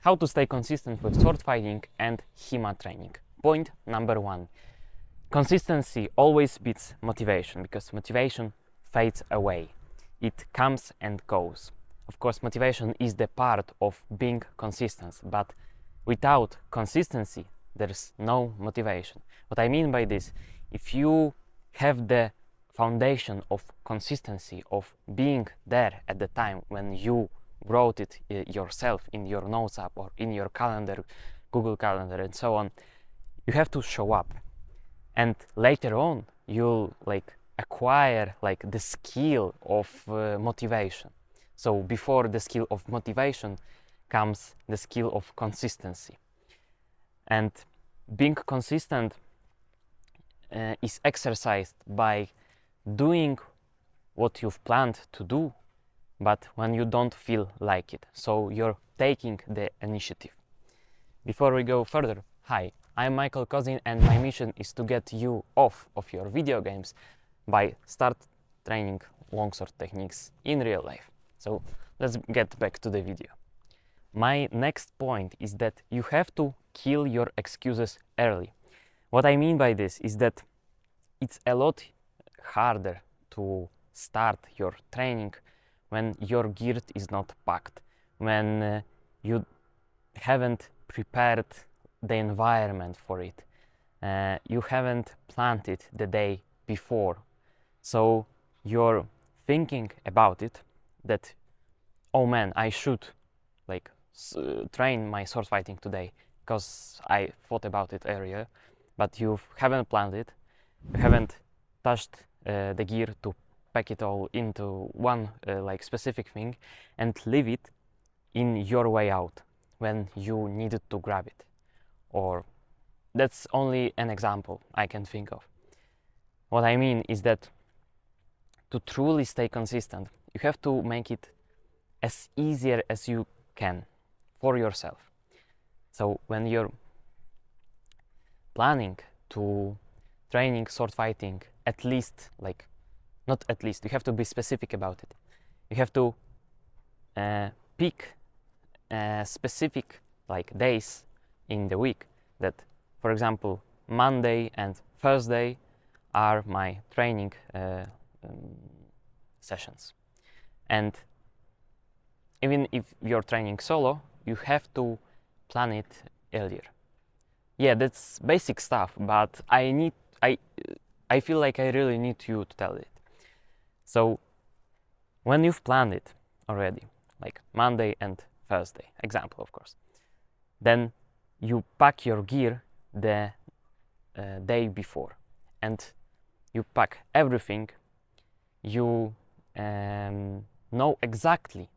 How to stay consistent with sword fighting and HEMA training. Point number 1. Consistency always beats motivation, because motivation fades away. It comes and goes. Of course, motivation is the part of being consistent, but without consistency, there's no motivation. What I mean by this, if you have the foundation of consistency, of being there at the time when you wrote it yourself in your notes app or in your calendar, Google Calendar and so on, you have to show up. And later on, you'll acquire the skill of motivation. So before the skill of motivation comes the skill of consistency. And being consistent is exercised by doing what you've planned to do, but when you don't feel like it. So you're taking the initiative. Before we go further, hi, I'm Michael Kozin, and my mission is to get you off of your video games by start training longsword techniques in real life. So let's get back to the video. My next point is that you have to kill your excuses early. What I mean by this is that it's a lot harder to start your training when your gear is not packed, when you haven't prepared the environment for it, you haven't planned it the day before. So you're thinking about it that, oh man, I should train my sword fighting today because I thought about it earlier, but you haven't planned it, you haven't touched the gear to pack it all into one specific thing and leave it in your way out when you needed to grab it. Or that's only an example I can think of. What I mean is that to truly stay consistent, you have to make it as easier as you can for yourself. So when you're planning to training sword fighting, at least not at least, you have to be specific about it. You have to pick specific days in the week that, for example, Monday and Thursday are my training sessions. And even if you're training solo, you have to plan it earlier. Yeah, that's basic stuff, but I feel like I really need you to tell it. So when you've planned it already, like Monday and Thursday, example of course, then you pack your gear the day before, and you pack everything. You know exactly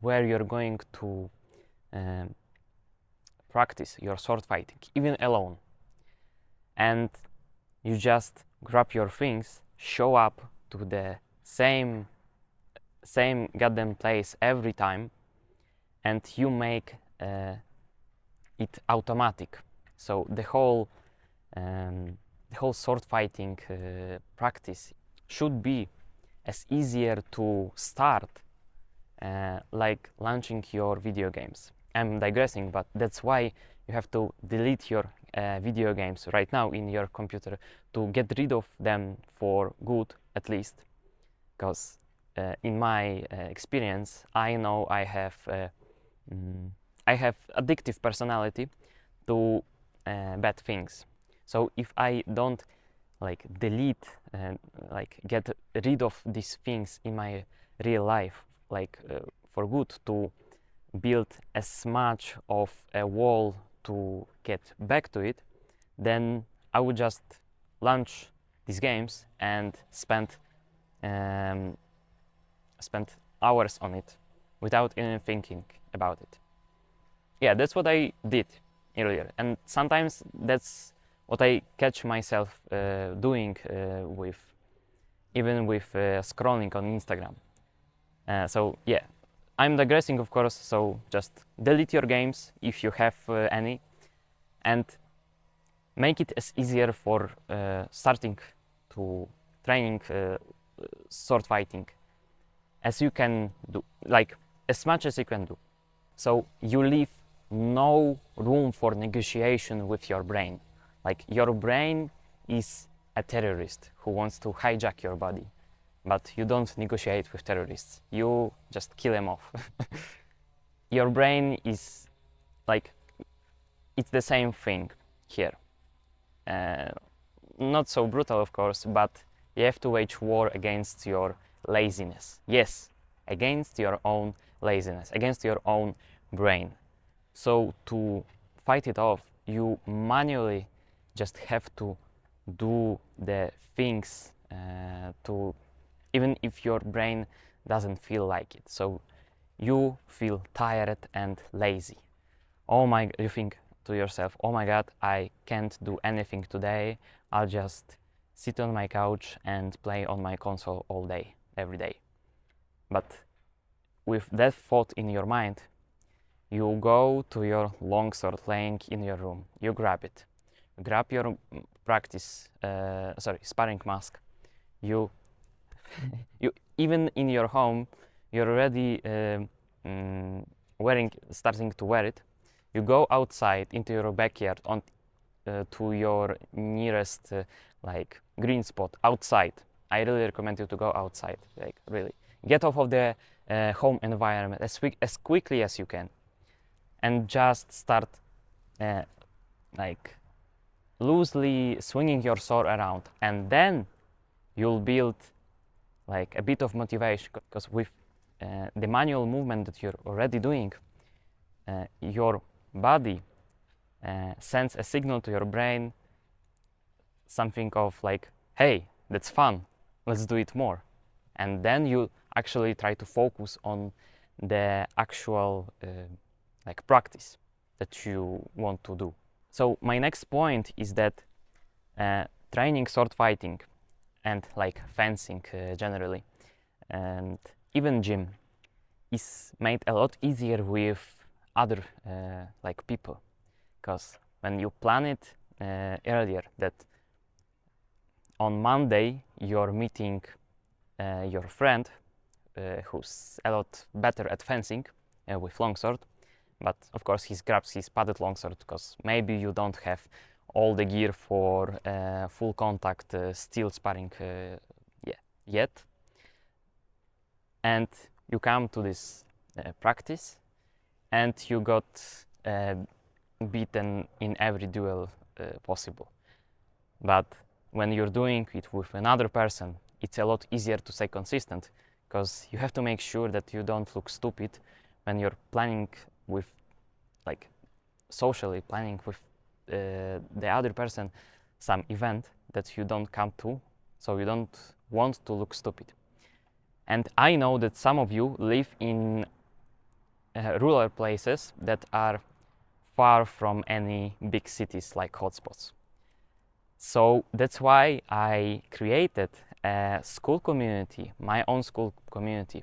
where you're going to practice your sword fighting, even alone. And you just grab your things, show up to the same goddamn place every time, and you make it automatic. So the whole sword fighting practice should be as easier to start like launching your video games. I'm digressing, but that's why you have to delete your video games right now in your computer to get rid of them for good, at least. Because in my experience, I know I have addictive personality to bad things. So if I don't delete and get rid of these things in my real life, for good, to build as much of a wall to get back to it, then I would just launch these games and spend hours on it without even thinking about it. Yeah, that's what I did earlier, and sometimes that's what I catch myself doing with scrolling on Instagram. So yeah, I'm digressing, of course, so just delete your games if you have any, and make it as easier for starting to training sword fighting as you can do, as much as you can do. So you leave no room for negotiation with your brain. Like, your brain is a terrorist who wants to hijack your body, but you don't negotiate with terrorists, you just kill them off. Your brain is like, it's the same thing here. Not so brutal, of course, but you have to wage war against your laziness. Yes, against your own laziness, against your own brain. So to fight it off, you manually just have to do the things to, even if your brain doesn't feel like it. So you feel tired and lazy. Oh my, you think to yourself, oh my god, I can't do anything today, I'll just sit on my couch and play on my console all day, every day. But with that thought in your mind, you go to your longsword laying in your room, you grab it, grab your sparring mask, you even in your home, you're already starting to wear it. You go outside into your backyard to your nearest like green spot outside. I really recommend you to go outside, like really. Get off of the home environment as quickly as you can, and just start like loosely swinging your sword around, and then you'll build like a bit of motivation, because with the manual movement that you're already doing, your body sends a signal to your brain, something of like, hey, that's fun, let's do it more. And then you actually try to focus on the actual like practice that you want to do. So my next point is that training sword fighting and like fencing generally, and even gym, is made a lot easier with other like people, because when you plan it earlier, that on Monday you're meeting your friend who's a lot better at fencing with longsword, but of course he grabs his padded longsword because maybe you don't have all the gear for full contact steel sparring yet, and you come to this practice and you got beaten in every duel possible. But when you're doing it with another person, it's a lot easier to stay consistent, because you have to make sure that you don't look stupid when you're planning with, like, socially planning with the other person some event that you don't come to, so you don't want to look stupid. And I know that some of you live in rural places that are far from any big cities like hotspots. So that's why I created a school community, my own school community,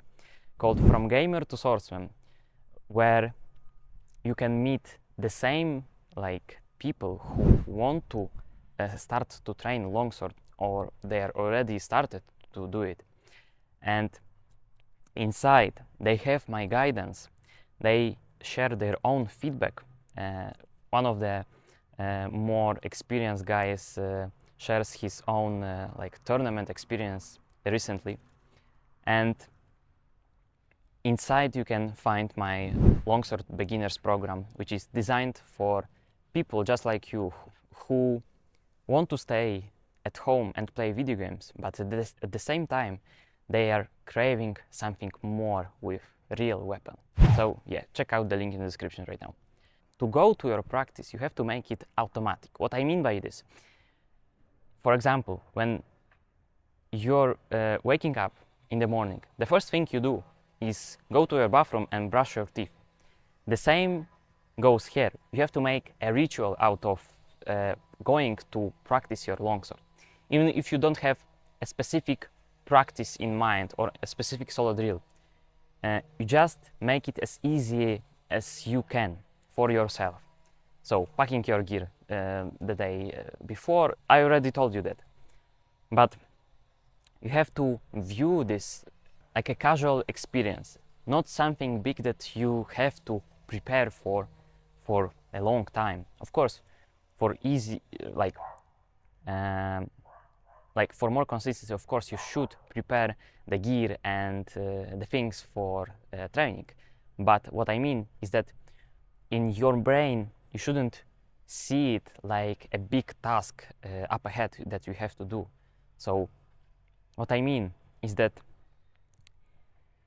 called From Gamer to Swordsman, where you can meet the same like people who want to start to train longsword, or they are already started to do it. And inside they have my guidance, they share their own feedback. One of the more experienced guys shares his own like tournament experience recently, and inside you can find my longsword beginners program, which is designed for people just like you who want to stay at home and play video games, but at the same time they are craving something more with real weapon. So yeah, check out the link in the description right now. To go to your practice, you have to make it automatic. What I mean by this, for example, when you're waking up in the morning, the first thing you do is go to your bathroom and brush your teeth. The same goes here. You have to make a ritual out of going to practice your longsword. Even if you don't have a specific practice in mind or a specific solo drill, you just make it as easy as you can for yourself. So packing your gear the day before, I already told you that. But you have to view this like a casual experience, not something big that you have to prepare for for a long time. Of course, for easy, um, like for more consistency, of course, you should prepare the gear and the things for training. But what I mean is that in your brain, you shouldn't see it like a big task up ahead that you have to do. So what I mean is that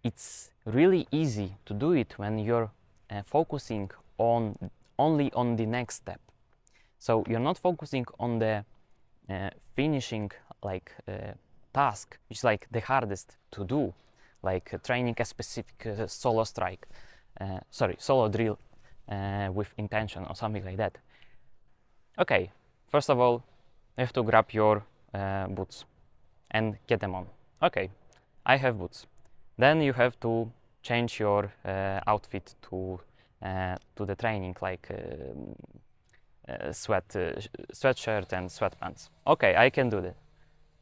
it's really easy to do it when you're focusing only on the next step. So you're not focusing on the finishing task, which is like the hardest to do, like training a specific solo strike, solo drill with intention or something like that. Okay, first of all, you have to grab your boots and get them on. Okay, I have boots. Then you have to change your outfit to the training, like sweatshirt and sweatpants. Okay, I can do that.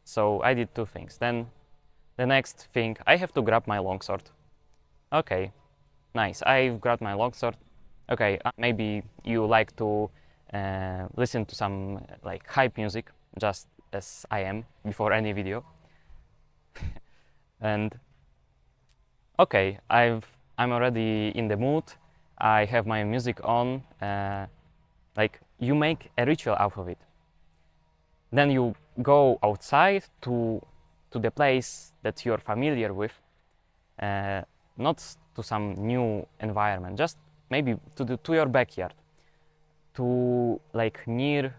So I did two things. Then the next thing, I have to grab my longsword. Okay, nice. I've grabbed my longsword. Okay, maybe you like to listen to some like hype music, just as I am before any video. And okay, I'm already in the mood. I have my music on. Like you make a ritual out of it. Then you go outside to the place that you're familiar with, not to some new environment, just maybe to your backyard, to like near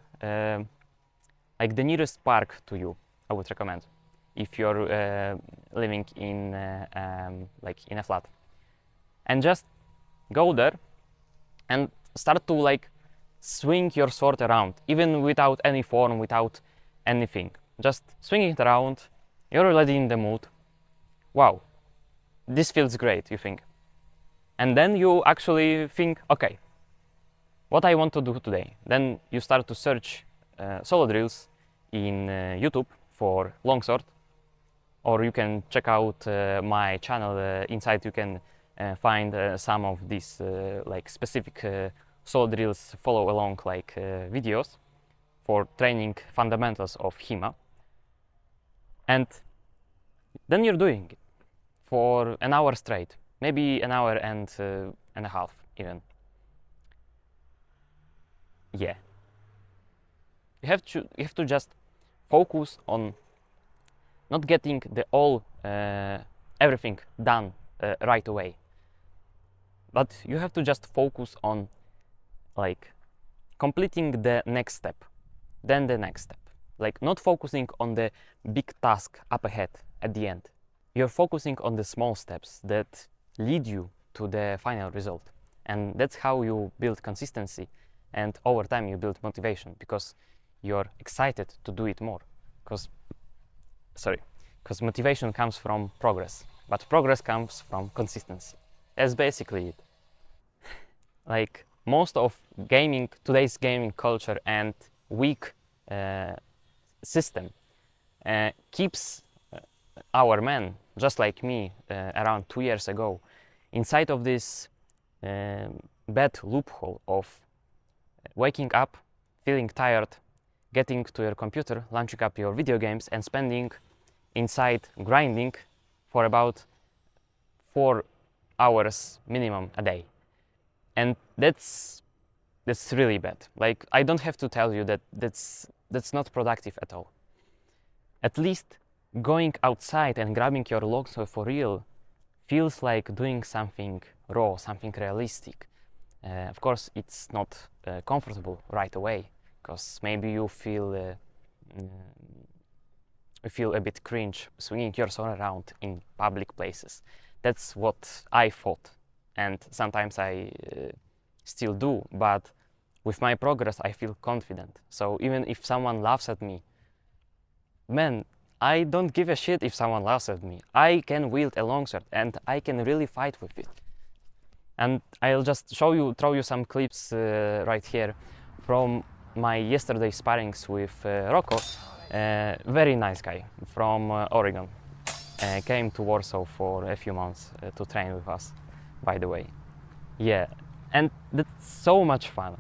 like the nearest park to you. I would recommend if you're living in like in a flat, and just go there and start to like swing your sword around, even without any form, without anything. Just swinging it around. You're already in the mood. Wow, this feels great, you think. And then you actually think, okay, what I want to do today. Then you start to search solo drills in YouTube for longsword, or you can check out my channel. Inside you can find some of these like specific solo drills follow along like videos for training fundamentals of HEMA. And then you're doing it for an hour straight, maybe an hour and a half even. Yeah. You have to just focus on not getting the everything done right away. But you have to just focus on like completing the next step, then the next step. Like not focusing on the big task up ahead at the end. You're focusing on the small steps that lead you to the final result. And that's how you build consistency, and over time you build motivation, because you're excited to do it more. Because motivation comes from progress, but progress comes from consistency. That's basically it. Like most of today's gaming culture and weak system keeps our men, just like me around 2 years ago, inside of this bad loophole of waking up, feeling tired, getting to your computer, launching up your video games, and spending inside grinding for about 4 hours minimum a day. And that's really bad. Like, I don't have to tell you that that's not productive at all. At least going outside and grabbing your longsword for real feels like doing something raw, something realistic. Of course, it's not comfortable right away, because maybe you feel a bit cringe swinging your sword around in public places. That's what I thought, and sometimes I still do, but with my progress I feel confident. So even if someone laughs at me, man, I don't give a shit if someone laughs at me. I can wield a longsword and I can really fight with it. And I'll just throw you some clips right here from my yesterday sparrings with Rocco, very nice guy from Oregon. Came to Warsaw for a few months to train with us, by the way. Yeah, And that's so much fun.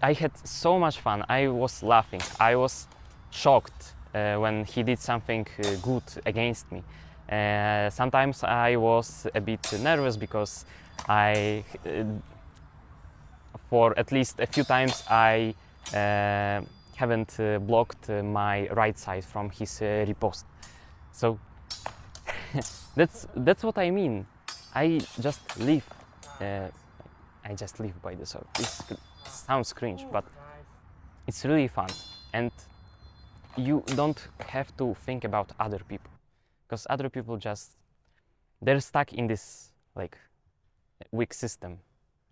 I had so much fun. I was laughing. I was shocked when he did something good against me. Sometimes I was a bit nervous because for at least a few times, I haven't blocked my right side from his riposte. So that's what I mean. I just live. I just live by the sword. This sounds cringe, but it's really fun, and you don't have to think about other people, because other people they're stuck in this like weak system,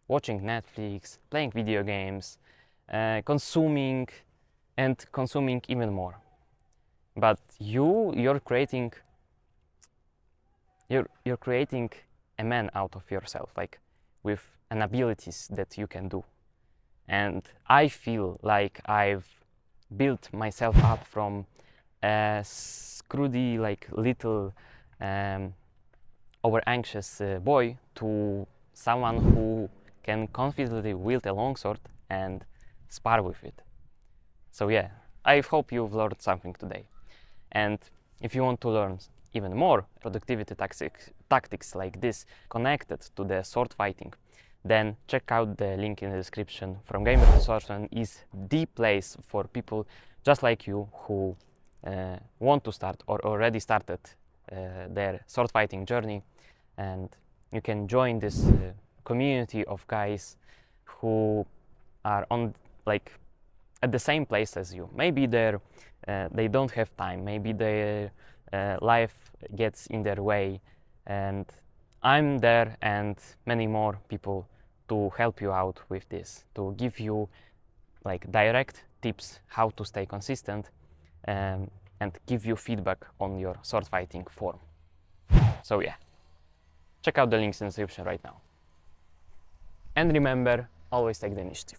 watching Netflix, playing video games, consuming even more. But you're creating a man out of yourself, like with an abilities that you can do. And I feel like I've built myself up from a screwdy, like little over anxious boy to someone who can confidently wield a longsword and spar with it. So yeah, I hope you've learned something today. And if you want to learn even more productivity tactics like this connected to the sword fighting, then check out the link in the description. From Gamer to Swordsman is the place for people just like you who want to start or already started their sword fighting journey, and you can join this community of guys who are on like at the same place as you. Maybe they don't have time, maybe their life gets in their way, and I'm there and many more people to help you out with this, to give you like direct tips how to stay consistent, and give you feedback on your sword fighting form. So yeah, check out the links in the description right now. And remember, always take the initiative.